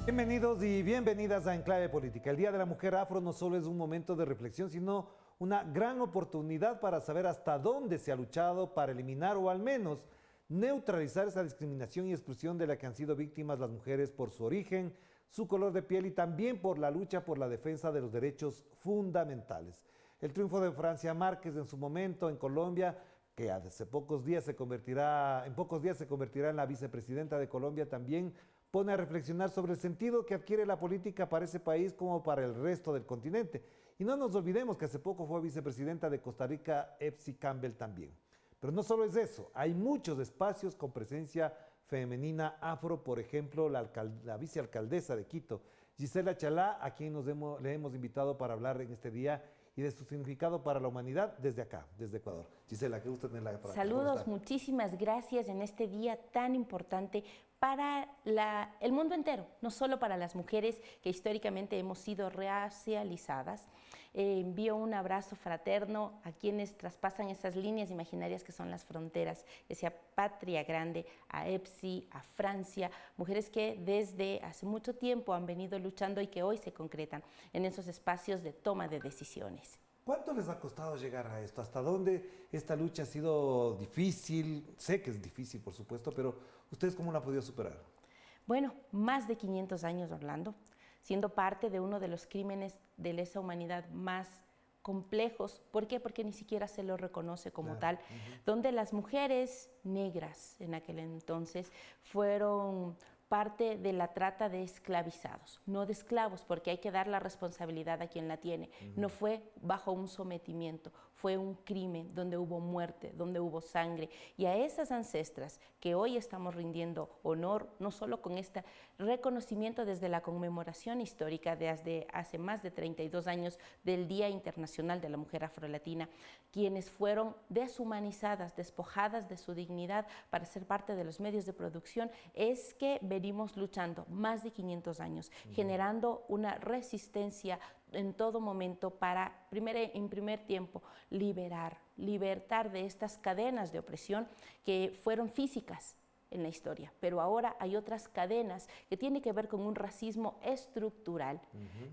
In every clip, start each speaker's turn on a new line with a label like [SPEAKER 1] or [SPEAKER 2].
[SPEAKER 1] Bienvenidos y bienvenidas a Enclave Política. El Día de la Mujer Afro no solo es un momento de reflexión, sino una gran oportunidad para saber hasta dónde se ha luchado para eliminar o al menos neutralizar esa discriminación y exclusión de la que han sido víctimas las mujeres por su origen, su color de piel y también por la lucha por la defensa de los derechos fundamentales. El triunfo de Francia Márquez en su momento en Colombia, que hace pocos días se convertirá en la vicepresidenta de Colombia, también pone a reflexionar sobre el sentido que adquiere la política para ese país como para el resto del continente. Y no nos olvidemos que hace poco fue vicepresidenta de Costa Rica, Epsi Campbell también. Pero no solo es eso, hay muchos espacios con presencia femenina afro, por ejemplo, la vicealcaldesa de Quito, Gisela Chalá, a quien le hemos invitado para hablar en este día y de su significado para la humanidad desde acá, desde Ecuador. Gisela, qué gusto tenerla para acá.
[SPEAKER 2] Saludos, muchísimas gracias en este día tan importante para el mundo entero, no solo para las mujeres que históricamente hemos sido racializadas. Envío un abrazo fraterno a quienes traspasan esas líneas imaginarias que son las fronteras, esa patria grande, a Epsi, a Francia, mujeres que desde hace mucho tiempo han venido luchando y que hoy se concretan en esos espacios de toma de decisiones.
[SPEAKER 1] ¿Cuánto les ha costado llegar a esto? ¿Hasta dónde esta lucha ha sido difícil? Sé que es difícil, por supuesto, pero ¿ustedes cómo la han podido superar?
[SPEAKER 2] Bueno, más de 500 años, Orlando, siendo parte de uno de los crímenes de lesa humanidad más complejos. ¿Por qué? Porque ni siquiera se lo reconoce como tal, donde las mujeres negras en aquel entonces fueron parte de la trata de esclavizados, no de esclavos, porque hay que dar la responsabilidad a quien la tiene. No fue bajo un sometimiento, fue un crimen donde hubo muerte, donde hubo sangre. Y a esas ancestras que hoy estamos rindiendo honor, no solo con este reconocimiento desde la conmemoración histórica desde hace más de 32 años del Día Internacional de la Mujer Afrolatina, quienes fueron deshumanizadas, despojadas de su dignidad para ser parte de los medios de producción, es que venimos luchando más de 500 años, generando una resistencia en todo momento para, en primer tiempo, libertar de estas cadenas de opresión que fueron físicas en la historia, pero ahora hay otras cadenas que tienen que ver con un racismo estructural,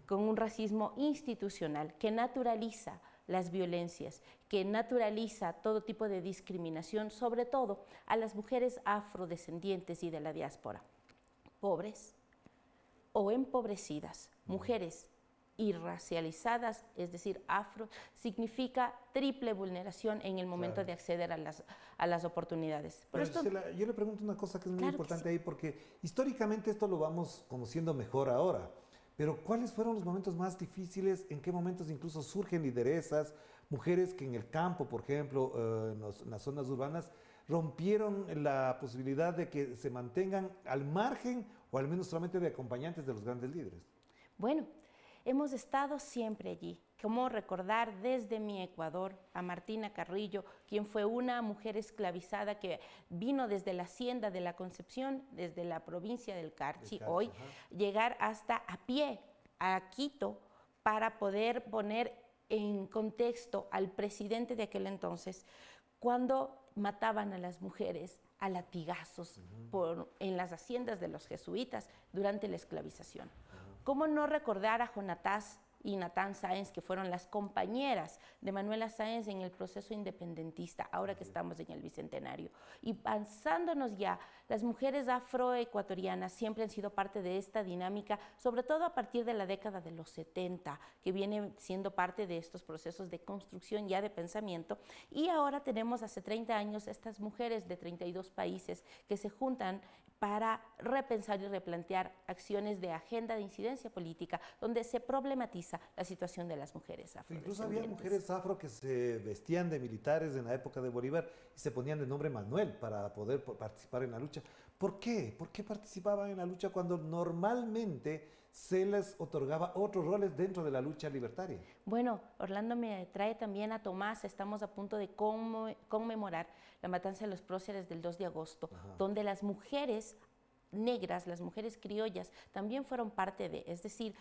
[SPEAKER 2] con un racismo institucional que naturaliza las violencias, que naturaliza todo tipo de discriminación, sobre todo a las mujeres afrodescendientes y de la diáspora. Pobres o empobrecidas, mujeres irracializadas, es decir, afro, significa triple vulneración en el momento de acceder a las oportunidades.
[SPEAKER 1] Pero Gisela, yo le pregunto una cosa que es muy importante ahí, porque históricamente esto lo vamos conociendo mejor ahora, pero ¿cuáles fueron los momentos más difíciles? ¿En qué momentos incluso surgen lideresas, mujeres que en el campo, por ejemplo, en las zonas urbanas, rompieron la posibilidad de que se mantengan al margen o al menos solamente de acompañantes de los grandes líderes?
[SPEAKER 2] Bueno, hemos estado siempre allí. Cómo recordar desde mi Ecuador a Martina Carrillo, quien fue una mujer esclavizada que vino desde la hacienda de la Concepción, desde la provincia del Carchi, hoy, llegar hasta a pie a Quito para poder poner en contexto al presidente de aquel entonces, cuando mataban a las mujeres a latigazos en las haciendas de los jesuitas durante la esclavización. ¿Cómo no recordar a Jonatás y Natán Sáenz, que fueron las compañeras de Manuela Sáenz en el proceso independentista, ahora que estamos en el Bicentenario? Y pasándonos ya, las mujeres afroecuatorianas siempre han sido parte de esta dinámica, sobre todo a partir de la década de los 70, que viene siendo parte de estos procesos de construcción ya de pensamiento. Y ahora tenemos hace 30 años estas mujeres de 32 países que se juntan para repensar y replantear acciones de agenda de incidencia política, donde se problematiza la situación de las mujeres afro.
[SPEAKER 1] Incluso había mujeres afro que se vestían de militares en la época de Bolívar y se ponían de nombre Manuel para poder participar en la lucha. ¿Por qué? ¿Por qué participaban en la lucha cuando normalmente se les otorgaba otros roles dentro de la lucha libertaria?
[SPEAKER 2] Bueno, Orlando me trae también a Tomás. Estamos a punto de conmemorar la matanza de los próceres del 2 de agosto, donde las mujeres negras, las mujeres criollas, también fueron parte de, es decir,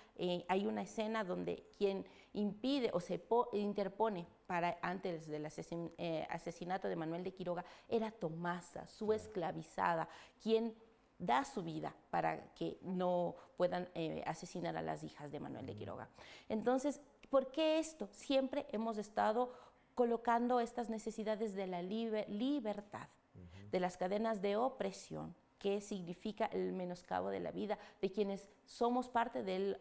[SPEAKER 2] hay una escena donde quien impide o se interpone para antes del asesinato de Manuel de Quiroga era Tomasa, su esclavizada, quien da su vida para que no puedan asesinar a las hijas de Manuel de Quiroga. Entonces, ¿por qué esto? Siempre hemos estado colocando estas necesidades de la libertad, de las cadenas de opresión, que significa el menoscabo de la vida de quienes somos parte de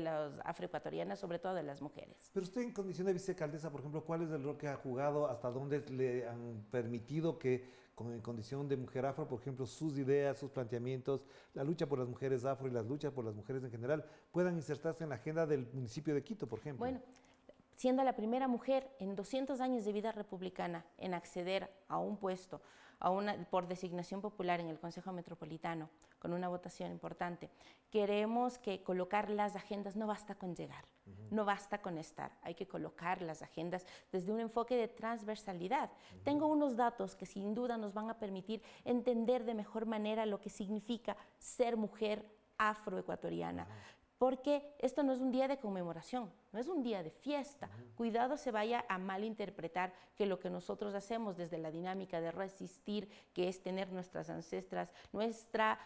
[SPEAKER 2] las afroecuatorianas, sobre todo de las mujeres.
[SPEAKER 1] Pero usted en condición de vicealcaldesa, por ejemplo, ¿cuál es el rol que ha jugado? ¿Hasta dónde le han permitido que en condición de mujer afro, por ejemplo, sus ideas, sus planteamientos, la lucha por las mujeres afro y las luchas por las mujeres en general puedan insertarse en la agenda del municipio de Quito, por ejemplo?
[SPEAKER 2] Bueno, siendo la primera mujer en 200 años de vida republicana en acceder a un puesto, por designación popular en el Consejo Metropolitano, con una votación importante, queremos que colocar las agendas no basta con llegar, no basta con estar, hay que colocar las agendas desde un enfoque de transversalidad. Tengo unos datos que sin duda nos van a permitir entender de mejor manera lo que significa ser mujer afroecuatoriana. Porque esto no es un día de conmemoración, no es un día de fiesta. Cuidado se vaya a malinterpretar que lo que nosotros hacemos desde la dinámica de resistir, que es tener nuestras ancestras, nuestra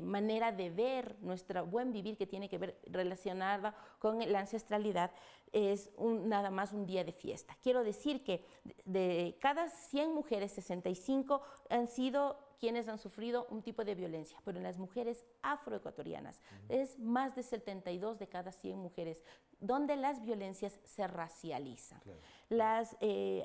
[SPEAKER 2] manera de ver, nuestro buen vivir que tiene que ver relacionada con la ancestralidad, es nada más un día de fiesta. Quiero decir que de cada 100 mujeres, 65 han sido quienes han sufrido un tipo de violencia, pero en las mujeres afroecuatorianas es más de 72 de cada 100 mujeres, donde las violencias se racializan. Claro.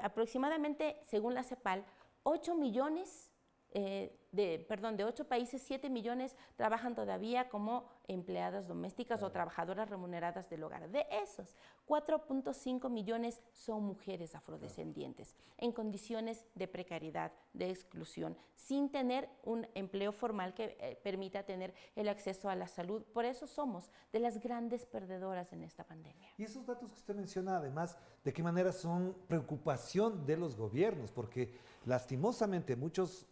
[SPEAKER 2] Aproximadamente, según la CEPAL, 8 millones de 8 países, 7 millones trabajan todavía como empleadas domésticas o trabajadoras remuneradas del hogar. De esos, 4.5 millones son mujeres afrodescendientes en condiciones de precariedad, de exclusión, sin tener un empleo formal que permita tener el acceso a la salud. Por eso somos de las grandes perdedoras en esta pandemia.
[SPEAKER 1] Y esos datos que usted menciona, además, ¿de qué manera son preocupación de los gobiernos? Porque lastimosamente muchos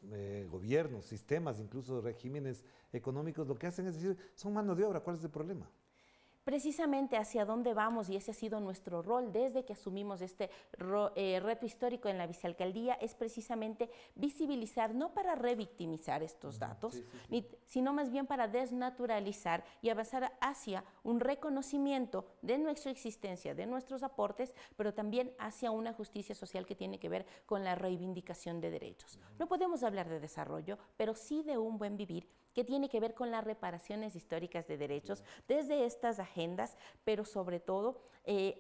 [SPEAKER 1] gobiernos, sistemas, incluso regímenes económicos, lo que hacen es decir, son mano de obra. ¿Cuál es el problema?
[SPEAKER 2] Precisamente hacia dónde vamos, y ese ha sido nuestro rol desde que asumimos este reto histórico en la vicealcaldía, es precisamente visibilizar, no para revictimizar estos datos, sino más bien para desnaturalizar y avanzar hacia un reconocimiento de nuestra existencia, de nuestros aportes, pero también hacia una justicia social que tiene que ver con la reivindicación de derechos. No podemos hablar de desarrollo, pero sí de un buen vivir, que tiene que ver con las reparaciones históricas de derechos desde estas agendas, pero sobre todo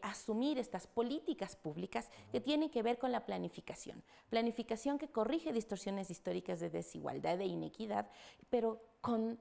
[SPEAKER 2] asumir estas políticas públicas que tienen que ver con la planificación. Planificación que corrige distorsiones históricas de desigualdad e inequidad, pero con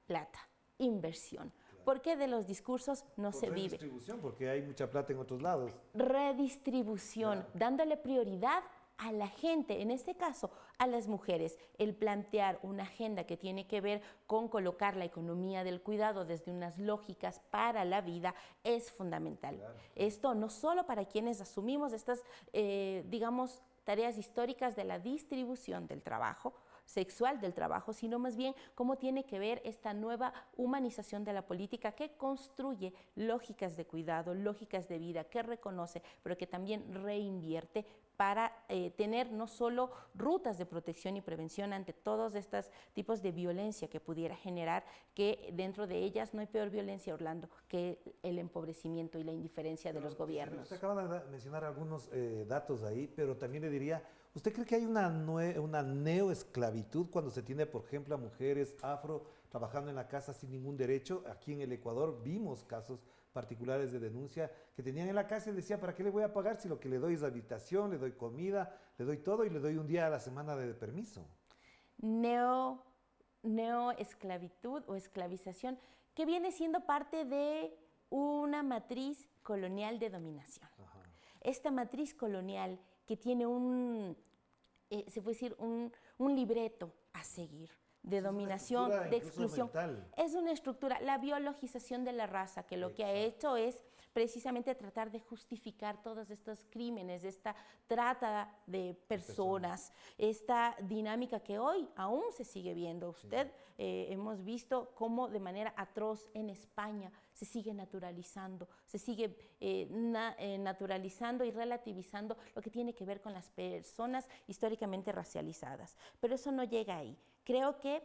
[SPEAKER 2] plata, inversión. Porque de los discursos no se vive.
[SPEAKER 1] Redistribución, porque hay mucha plata en otros lados.
[SPEAKER 2] Redistribución, dándole prioridad a la gente, en este caso a las mujeres, el plantear una agenda que tiene que ver con colocar la economía del cuidado desde unas lógicas para la vida es fundamental. Claro. Esto no solo para quienes asumimos estas, digamos, tareas históricas de la distribución del trabajo, sexual del trabajo, sino más bien cómo tiene que ver esta nueva humanización de la política que construye lógicas de cuidado, lógicas de vida, que reconoce, pero que también reinvierte para tener no solo rutas de protección y prevención ante todos estos tipos de violencia que pudiera generar, que dentro de ellas no hay peor violencia, Orlando, que el empobrecimiento y la indiferencia de los gobiernos.
[SPEAKER 1] Usted acaba de mencionar algunos datos ahí, pero también le diría, ¿usted cree que hay una neoesclavitud cuando se tiene, por ejemplo, a mujeres afro trabajando en la casa sin ningún derecho? Aquí en el Ecuador vimos casos particulares de denuncia que tenían en la casa y decía, ¿para qué le voy a pagar si lo que le doy es habitación, le doy comida, le doy todo y le doy un día a la semana de permiso?
[SPEAKER 2] Neoesclavitud o esclavización que viene siendo parte de una matriz colonial de dominación. Ajá. Esta matriz colonial que tiene se puede decir, un libreto a seguir, de dominación, de exclusión. Mental. Es una estructura, la biologización de la raza, que lo que ha hecho es precisamente tratar de justificar todos estos crímenes, esta trata de personas, esta dinámica que hoy aún se sigue viendo. Usted, hemos visto cómo de manera atroz en España se sigue naturalizando, se sigue naturalizando y relativizando lo que tiene que ver con las personas históricamente racializadas. Pero eso no llega ahí. Creo que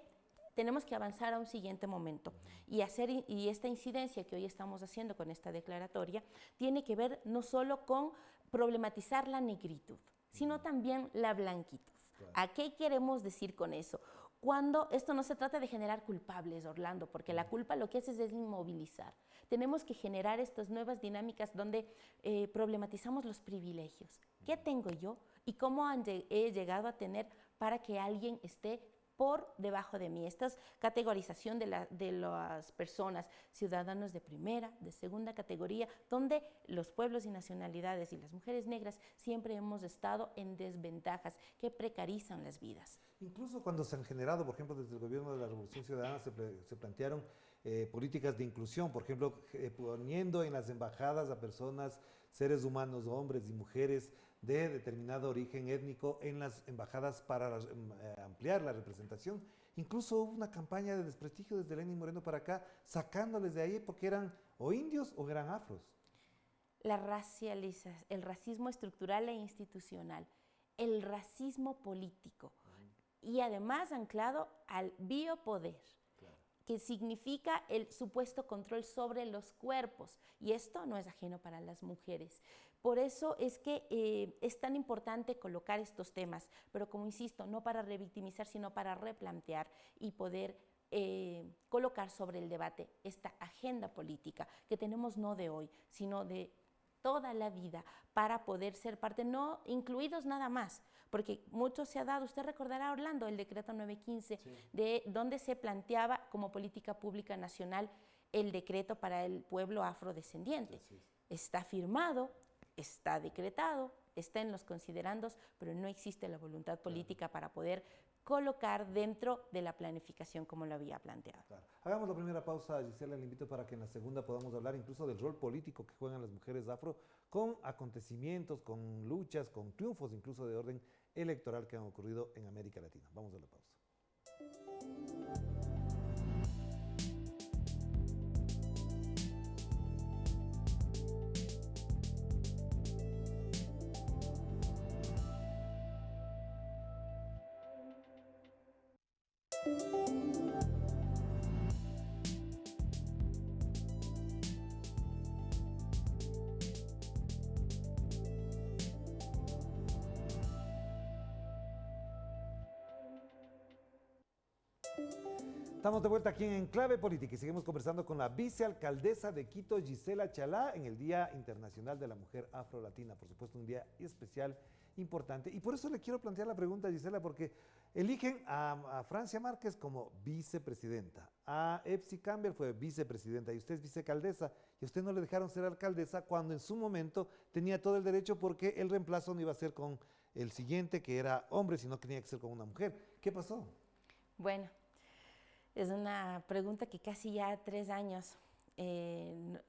[SPEAKER 2] tenemos que avanzar a un siguiente momento y esta incidencia que hoy estamos haciendo con esta declaratoria tiene que ver no solo con problematizar la negritud, sino también la blanquitud. ¿A qué queremos decir con eso? Cuando esto no se trata de generar culpables, Orlando, porque la culpa lo que hace es inmovilizar. Tenemos que generar estas nuevas dinámicas donde problematizamos los privilegios. ¿Qué tengo yo y cómo he llegado a tener para que alguien esté por debajo de mí? Esta categorización de las personas, ciudadanos de primera, de segunda categoría, donde los pueblos y nacionalidades y las mujeres negras siempre hemos estado en desventajas que precarizan las vidas.
[SPEAKER 1] Incluso cuando se han generado, por ejemplo, desde el gobierno de la Revolución Ciudadana se plantearon políticas de inclusión, por ejemplo, poniendo en las embajadas a personas, seres humanos, hombres y mujeres de determinado origen étnico en las embajadas para ampliar la representación. Incluso hubo una campaña de desprestigio desde Lenín Moreno para acá, sacándoles de ahí porque eran o indios o eran afros.
[SPEAKER 2] El racismo estructural e institucional, el racismo político y además anclado al biopoder, que significa el supuesto control sobre los cuerpos, y esto no es ajeno para las mujeres. Por eso es que es tan importante colocar estos temas, pero como insisto, no para revictimizar, sino para replantear y poder colocar sobre el debate esta agenda política que tenemos no de hoy, sino de toda la vida, para poder ser parte, no incluidos nada más, porque mucho se ha dado, usted recordará, Orlando, el decreto 915, de donde se planteaba como política pública nacional el decreto para el pueblo afrodescendiente. Está firmado, está decretado, está en los considerandos, pero no existe la voluntad política para poder colocar dentro de la planificación como lo había planteado.
[SPEAKER 1] Claro. Hagamos la primera pausa, Gisela, le invito para que en la segunda podamos hablar incluso del rol político que juegan las mujeres afro con acontecimientos, con luchas, con triunfos incluso de orden electoral que han ocurrido en América Latina. Vamos a la pausa. Estamos de vuelta aquí en Enclave Política y seguimos conversando con la vicealcaldesa de Quito, Gisela Chalá, en el Día Internacional de la Mujer Afro-Latina. Por supuesto, un día especial, importante. Y por eso le quiero plantear la pregunta, Gisela, porque eligen a Francia Márquez como vicepresidenta, a Epsi Campbell fue vicepresidenta y usted es vicealcaldesa, y a usted no le dejaron ser alcaldesa cuando en su momento tenía todo el derecho, porque el reemplazo no iba a ser con el siguiente, que era hombre, sino que tenía que ser con una mujer. ¿Qué pasó?
[SPEAKER 2] Bueno, es una pregunta que casi ya 3 años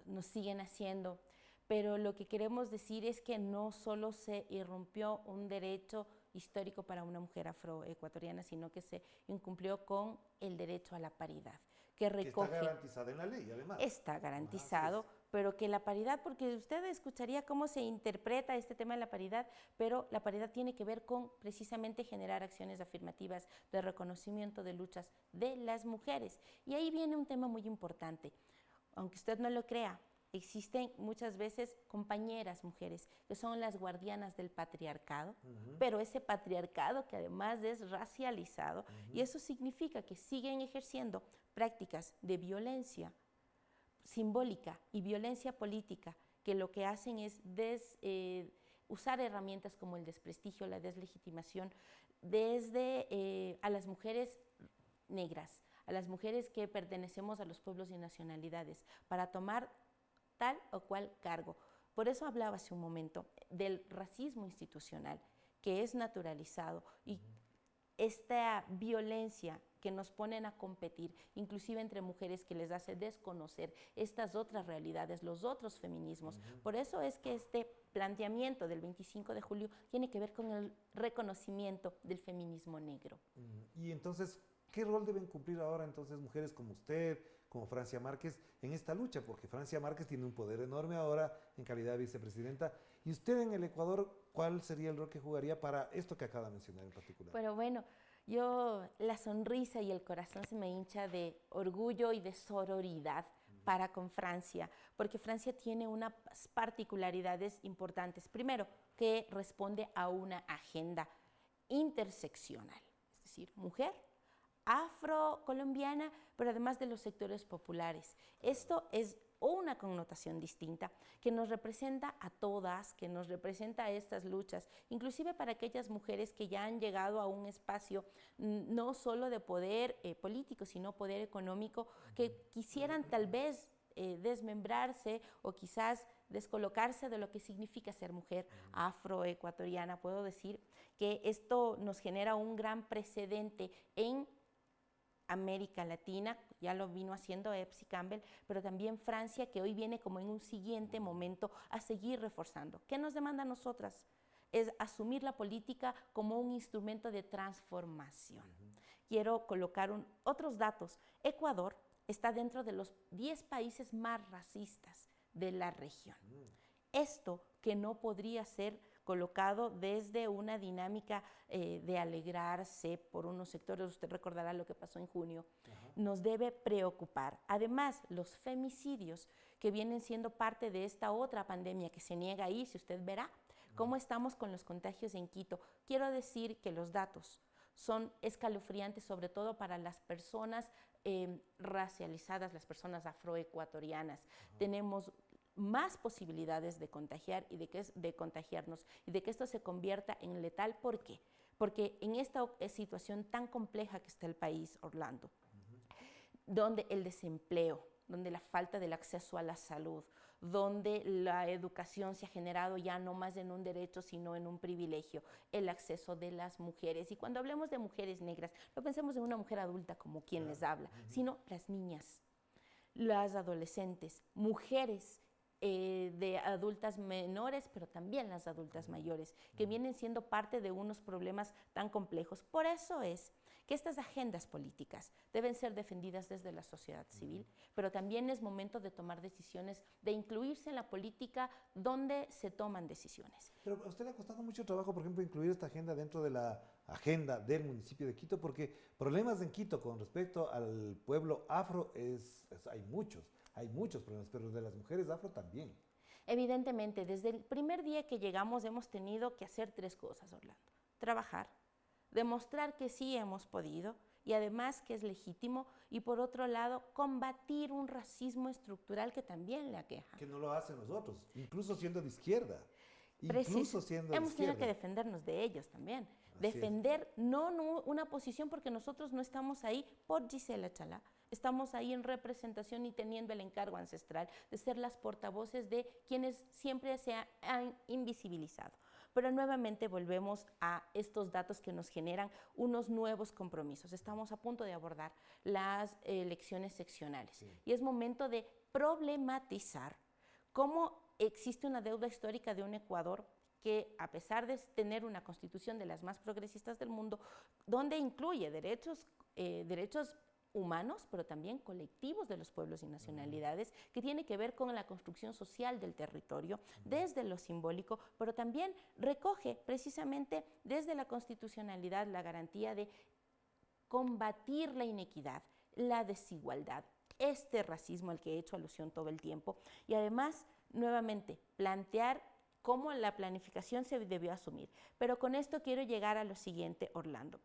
[SPEAKER 2] nos siguen haciendo, pero lo que queremos decir es que no solo se irrumpió un derecho histórico para una mujer afroecuatoriana, sino que se incumplió con el derecho a la paridad, que recoge...
[SPEAKER 1] Que está garantizado en la ley, además.
[SPEAKER 2] Está garantizado, pero que la paridad, porque usted escucharía cómo se interpreta este tema de la paridad, pero la paridad tiene que ver con precisamente generar acciones afirmativas de reconocimiento de luchas de las mujeres. Y ahí viene un tema muy importante. Aunque usted no lo crea, existen muchas veces compañeras mujeres que son las guardianas del patriarcado, pero ese patriarcado que además es racializado, y eso significa que siguen ejerciendo prácticas de violencia simbólica y violencia política, que lo que hacen es usar herramientas como el desprestigio, la deslegitimación, desde a las mujeres negras, a las mujeres que pertenecemos a los pueblos y nacionalidades, para tomar tal o cual cargo. Por eso hablaba hace un momento del racismo institucional, que es naturalizado, y esta violencia que nos ponen a competir, inclusive entre mujeres, que les hace desconocer estas otras realidades, los otros feminismos. Por eso es que este planteamiento del 25 de julio tiene que ver con el reconocimiento del feminismo negro.
[SPEAKER 1] Y entonces, ¿qué rol deben cumplir ahora entonces mujeres como usted, como Francia Márquez, en esta lucha? Porque Francia Márquez tiene un poder enorme ahora en calidad de vicepresidenta. Y usted en el Ecuador, ¿cuál sería el rol que jugaría para esto que acaba de mencionar en particular?
[SPEAKER 2] Pero bueno, yo la sonrisa y el corazón se me hincha de orgullo y de sororidad para con Francia, porque Francia tiene unas particularidades importantes. Primero, que responde a una agenda interseccional, es decir, mujer, afrocolombiana, pero además de los sectores populares. Esto es una connotación distinta que nos representa a todas, que nos representa a estas luchas, inclusive para aquellas mujeres que ya han llegado a un espacio no solo de poder político, sino poder económico, que quisieran tal vez desmembrarse o quizás descolocarse de lo que significa ser mujer afroecuatoriana. Puedo decir que esto nos genera un gran precedente en América Latina, ya lo vino haciendo Epsi Campbell, pero también Francia, que hoy viene como en un siguiente momento a seguir reforzando. ¿Qué nos demanda a nosotras? Es asumir la política como un instrumento de transformación. Quiero colocar otros datos. Ecuador está dentro de los 10 países más racistas de la región. Esto que no podría ser colocado desde una dinámica de alegrarse por unos sectores, usted recordará lo que pasó en junio, nos debe preocupar. Además, los femicidios que vienen siendo parte de esta otra pandemia que se niega ahí, si usted verá cómo estamos con los contagios en Quito. Quiero decir que los datos son escalofriantes, sobre todo para las personas racializadas, las personas afroecuatorianas. Tenemos más posibilidades de contagiar y de contagiarnos y de que esto se convierta en letal. ¿Por qué? Porque en esta situación tan compleja que está el país, Orlando, donde el desempleo, donde la falta del acceso a la salud, donde la educación se ha generado ya no más en un derecho, sino en un privilegio, el acceso de las mujeres. Y cuando hablemos de mujeres negras, no pensemos en una mujer adulta como quien les habla, sino las niñas, las adolescentes, mujeres de adultas menores, pero también las adultas mayores, que vienen siendo parte de unos problemas tan complejos. Por eso es que estas agendas políticas deben ser defendidas desde la sociedad civil, pero también es momento de tomar decisiones, de incluirse en la política donde se toman decisiones.
[SPEAKER 1] Pero a usted le ha costado mucho trabajo, por ejemplo, incluir esta agenda dentro de la agenda del municipio de Quito, porque problemas en Quito con respecto al pueblo afro hay muchos problemas, pero de las mujeres afro también.
[SPEAKER 2] Evidentemente, desde el primer día que llegamos hemos tenido que hacer 3 cosas, Orlando. Trabajar, demostrar que sí hemos podido y además que es legítimo, y por otro lado, combatir un racismo estructural que también le aqueja.
[SPEAKER 1] Que no lo hacen los otros, incluso siendo de izquierda.
[SPEAKER 2] Hemos tenido que defendernos de ellos también. Defender no una posición, porque nosotros no estamos ahí por Gisela Chalá, estamos ahí en representación y teniendo el encargo ancestral de ser las portavoces de quienes siempre se han invisibilizado. Pero nuevamente volvemos a estos datos que nos generan unos nuevos compromisos. Estamos a punto de abordar las elecciones seccionales y es momento de problematizar cómo existe una deuda histórica de un Ecuador que, a pesar de tener una constitución de las más progresistas del mundo, donde incluye derechos humanos, pero también colectivos de los pueblos y nacionalidades, que tiene que ver con la construcción social del territorio, desde lo simbólico, pero también recoge precisamente desde la constitucionalidad la garantía de combatir la inequidad, la desigualdad, este racismo al que he hecho alusión todo el tiempo, y además, nuevamente, plantear cómo la planificación se debió asumir. Pero con esto quiero llegar a lo siguiente, Orlando.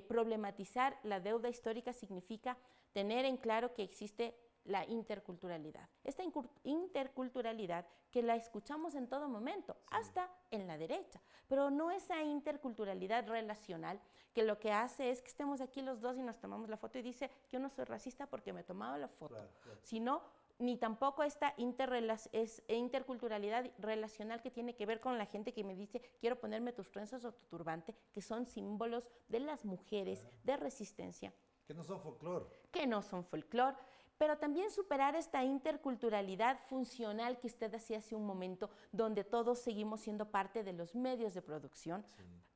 [SPEAKER 2] Problematizar la deuda histórica significa tener en claro que existe la interculturalidad. Esta interculturalidad que la escuchamos en todo momento, hasta en la derecha, pero no esa interculturalidad relacional que lo que hace es que estemos aquí los dos y nos tomamos la foto y dice, yo no soy racista porque me he tomado la foto, sino ni tampoco esta interculturalidad relacional que tiene que ver con la gente que me dice, quiero ponerme tus trenzas o tu turbante, que son símbolos de las mujeres, de resistencia.
[SPEAKER 1] Que no son folclore.
[SPEAKER 2] Que no son folclore, pero también superar esta interculturalidad funcional que usted hacía hace un momento, donde todos seguimos siendo parte de los medios de producción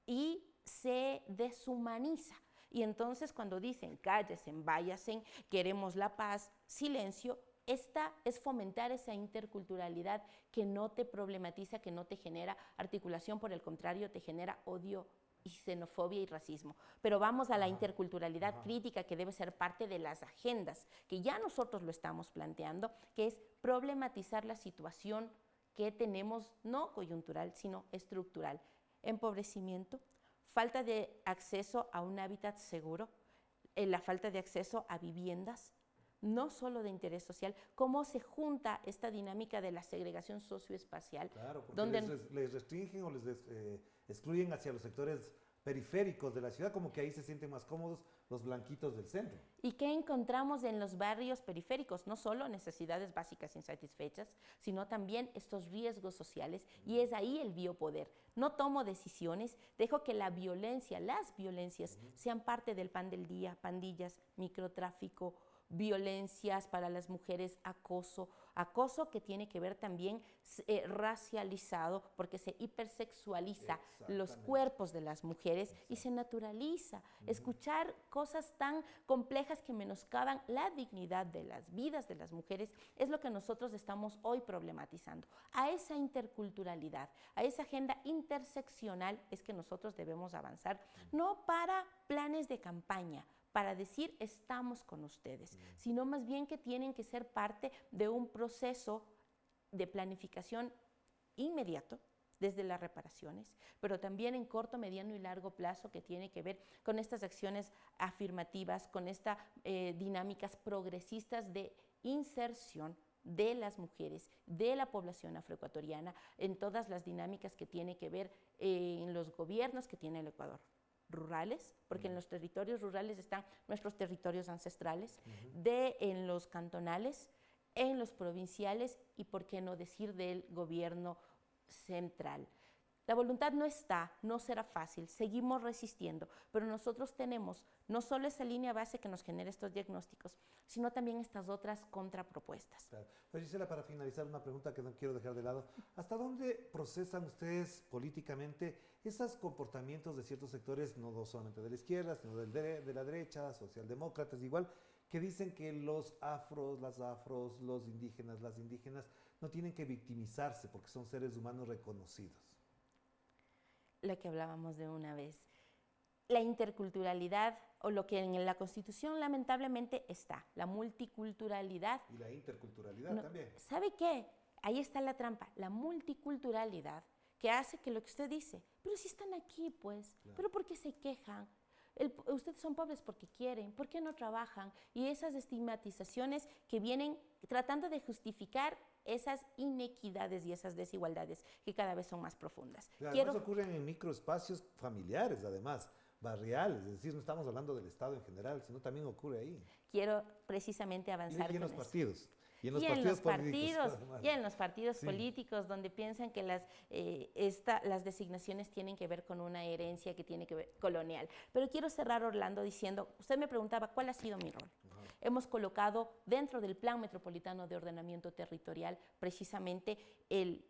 [SPEAKER 2] y se deshumaniza. Y entonces cuando dicen cállense, váyanse, queremos la paz, silencio, esta es fomentar esa interculturalidad que no te problematiza, que no te genera articulación, por el contrario, te genera odio y xenofobia y racismo. Pero vamos a la interculturalidad crítica, que debe ser parte de las agendas, que ya nosotros lo estamos planteando, que es problematizar la situación que tenemos, no coyuntural, sino estructural. Empobrecimiento, falta de acceso a un hábitat seguro, la falta de acceso a viviendas, no solo de interés social, cómo se junta esta dinámica de la segregación socioespacial.
[SPEAKER 1] Claro, porque
[SPEAKER 2] donde
[SPEAKER 1] les restringen o les excluyen hacia los sectores periféricos de la ciudad, como que ahí se sienten más cómodos los blanquitos del centro.
[SPEAKER 2] ¿Y qué encontramos en los barrios periféricos? No solo necesidades básicas insatisfechas, sino también estos riesgos sociales, y es ahí el biopoder. No tomo decisiones, dejo que la violencia, las violencias, sean parte del pan del día, pandillas, microtráfico, violencias para las mujeres, acoso que tiene que ver también racializado, porque se hipersexualiza los cuerpos de las mujeres y se naturaliza. Escuchar cosas tan complejas que menoscaban la dignidad de las vidas de las mujeres es lo que nosotros estamos hoy problematizando. A esa interculturalidad, a esa agenda interseccional es que nosotros debemos avanzar, no para planes de campaña, para decir estamos con ustedes, sino más bien que tienen que ser parte de un proceso de planificación inmediato, desde las reparaciones, pero también en corto, mediano y largo plazo, que tiene que ver con estas acciones afirmativas, con estas dinámicas progresistas de inserción de las mujeres, de la población afroecuatoriana, en todas las dinámicas que tiene que ver en los gobiernos que tiene el Ecuador. Rurales, porque en los territorios rurales están nuestros territorios ancestrales, en los cantonales, en los provinciales y, por qué no decir, del gobierno central. La voluntad no está, no será fácil, seguimos resistiendo, pero nosotros tenemos no solo esa línea base que nos genera estos diagnósticos, sino también estas otras contrapropuestas.
[SPEAKER 1] Claro. Pues Gisela, para finalizar, una pregunta que no quiero dejar de lado. ¿Hasta dónde procesan ustedes políticamente esos comportamientos de ciertos sectores, no solamente de la izquierda, sino de la derecha, socialdemócratas igual, que dicen que los afros, las afros, los indígenas, las indígenas, no tienen que victimizarse porque son seres humanos reconocidos?
[SPEAKER 2] Lo que hablábamos de una vez, la interculturalidad, o lo que en la Constitución lamentablemente está, la multiculturalidad.
[SPEAKER 1] Y la interculturalidad también.
[SPEAKER 2] ¿Sabe qué? Ahí está la trampa, la multiculturalidad, que hace que lo que usted dice, pero si están aquí, pues, claro. ¿Pero por qué se quejan? Ustedes son pobres porque quieren, ¿por qué no trabajan? Y esas estigmatizaciones que vienen tratando de justificar esas inequidades y esas desigualdades que cada vez son más profundas.
[SPEAKER 1] Además ocurren en microespacios familiares, además, barriales, es decir, no estamos hablando del Estado en general, sino también ocurre ahí.
[SPEAKER 2] Quiero precisamente avanzar
[SPEAKER 1] y en los partidos. Y en
[SPEAKER 2] los partidos políticos, donde piensan que las designaciones tienen que ver con una herencia que tiene que ver colonial. Pero quiero cerrar, Orlando, diciendo, usted me preguntaba cuál ha sido mi rol. Hemos colocado dentro del Plan Metropolitano de Ordenamiento Territorial precisamente el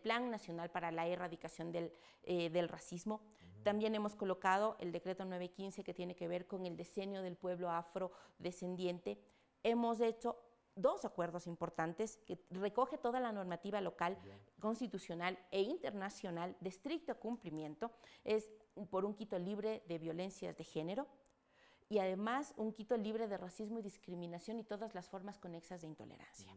[SPEAKER 2] Plan Nacional para la Erradicación del Racismo. También hemos colocado el Decreto 915, que tiene que ver con el decenio del pueblo afrodescendiente. Hemos hecho 2 acuerdos importantes que recoge toda la normativa local, constitucional e internacional de estricto cumplimiento. Es por un Quito libre de violencias de género y además un Quito libre de racismo y discriminación y todas las formas conexas de intolerancia.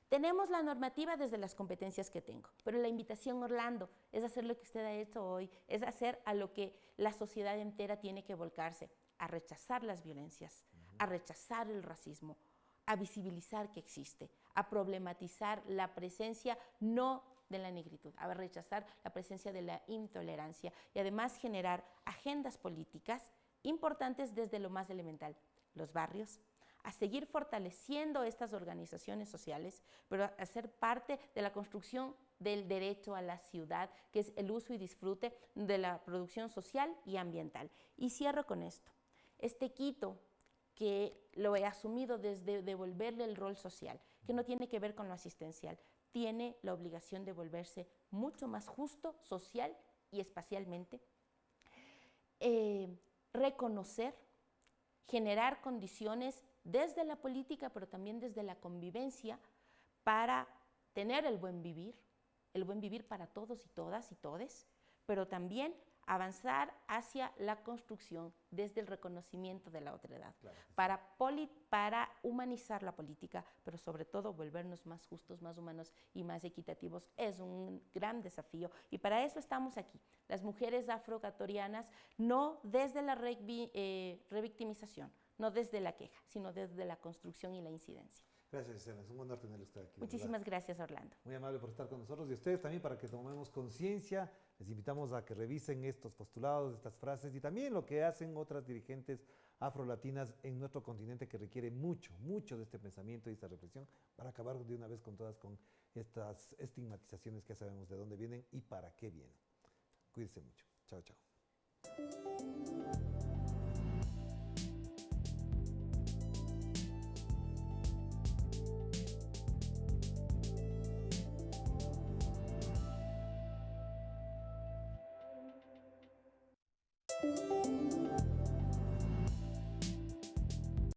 [SPEAKER 2] Tenemos la normativa desde las competencias que tengo, pero la invitación, Orlando, es hacer lo que usted ha hecho hoy, es hacer a lo que la sociedad entera tiene que volcarse, a rechazar las violencias, a rechazar el racismo, a visibilizar que existe, a problematizar la presencia no de la negritud, a rechazar la presencia de la intolerancia y además generar agendas políticas importantes desde lo más elemental, los barrios, a seguir fortaleciendo estas organizaciones sociales, pero a ser parte de la construcción del derecho a la ciudad, que es el uso y disfrute de la producción social y ambiental. Y cierro con esto. Este Quito, que lo he asumido desde devolverle el rol social, que no tiene que ver con lo asistencial, tiene la obligación de volverse mucho más justo, social y espacialmente, reconocer, generar condiciones desde la política, pero también desde la convivencia, para tener el buen vivir para todos y todas y todes, pero también avanzar hacia la construcción desde el reconocimiento de la otredad, claro, para humanizar la política, pero sobre todo volvernos más justos, más humanos y más equitativos. Es un gran desafío y para eso estamos aquí, las mujeres afroecuatorianas, no desde la revictimización, no desde la queja, sino desde la construcción y la incidencia.
[SPEAKER 1] Gracias, Gisela. Es un honor tenerlo usted aquí.
[SPEAKER 2] Muchísimas gracias, Orlando.
[SPEAKER 1] Muy amable por estar con nosotros y ustedes también para que tomemos conciencia. Les invitamos a que revisen estos postulados, estas frases y también lo que hacen otras dirigentes afrolatinas en nuestro continente que requiere mucho, mucho de este pensamiento y esta reflexión para acabar de una vez con todas con estas estigmatizaciones que ya sabemos de dónde vienen y para qué vienen. Cuídense mucho. Chao, chao.